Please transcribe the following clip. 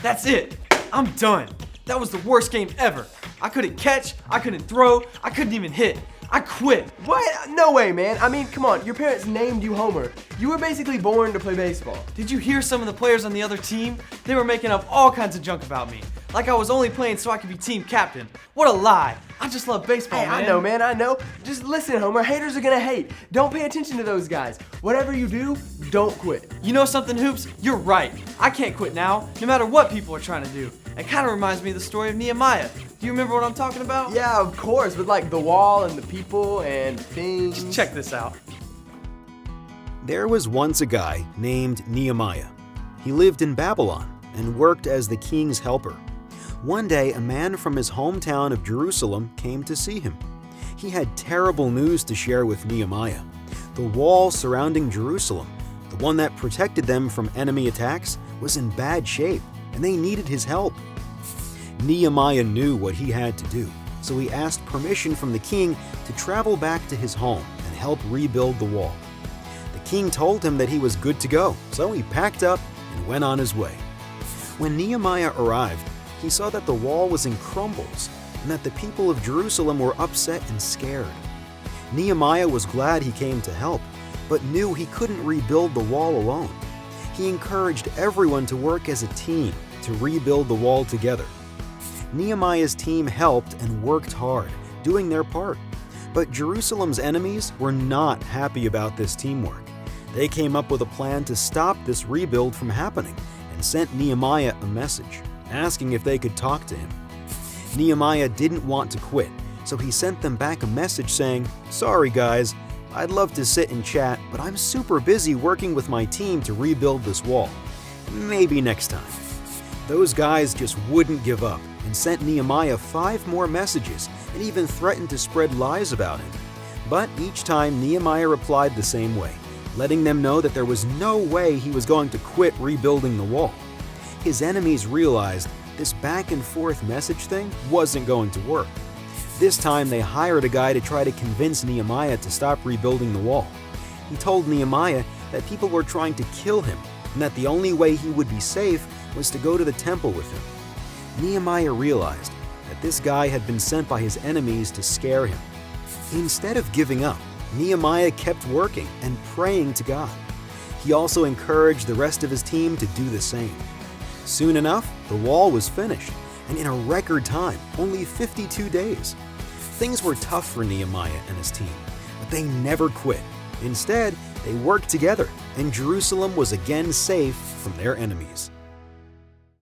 That's it. I'm done. That was the worst game ever. I couldn't catch, I couldn't throw, I couldn't even hit. I quit. What? No way, man. I mean, come on. Your parents named you Homer. You were basically born to play baseball. Did you hear some of the players on the other team? They were making up all kinds of junk about me. Like I was only playing so I could be team captain. What a lie. I just love baseball, Hey, man. I know, man. I know. Just listen, Homer. Haters are gonna hate. Don't pay attention to those guys. Whatever you do, don't quit. You know something, Hoops? You're right. I can't quit now, no matter what people are trying to do. It kind of reminds me of the story of Nehemiah. Do you remember what I'm talking about? Yeah, of course. With like the wall and the people and things. Just check this out. There was once a guy named Nehemiah. He lived in Babylon and worked as the king's helper. One day, a man from his hometown of Jerusalem came to see him. He had terrible news to share with Nehemiah. The wall surrounding Jerusalem, the one that protected them from enemy attacks, was in bad shape, and they needed his help. Nehemiah knew what he had to do, so he asked permission from the king to travel back to his home and help rebuild the wall. The king told him that he was good to go, so he packed up and went on his way. When Nehemiah arrived, he saw that the wall was in crumbles and that the people of Jerusalem were upset and scared. Nehemiah was glad he came to help, but knew he couldn't rebuild the wall alone. He encouraged everyone to work as a team to rebuild the wall together. Nehemiah's team helped and worked hard, doing their part. But Jerusalem's enemies were not happy about this teamwork. They came up with a plan to stop this rebuild from happening and sent Nehemiah a message, asking if they could talk to him. Nehemiah didn't want to quit, so he sent them back a message saying, "Sorry guys, I'd love to sit and chat, but I'm super busy working with my team to rebuild this wall. Maybe next time." Those guys just wouldn't give up and sent Nehemiah 5 more messages and even threatened to spread lies about him. But each time Nehemiah replied the same way, letting them know that there was no way he was going to quit rebuilding the wall. His enemies realized this back and forth message thing wasn't going to work. This time they hired a guy to try to convince Nehemiah to stop rebuilding the wall. He told Nehemiah that people were trying to kill him and that the only way he would be safe was to go to the temple with him. Nehemiah realized that this guy had been sent by his enemies to scare him. Instead of giving up, Nehemiah kept working and praying to God. He also encouraged the rest of his team to do the same. Soon enough, the wall was finished, and in a record time, only 52 days. Things were tough for Nehemiah and his team, but they never quit. Instead, they worked together, and Jerusalem was again safe from their enemies.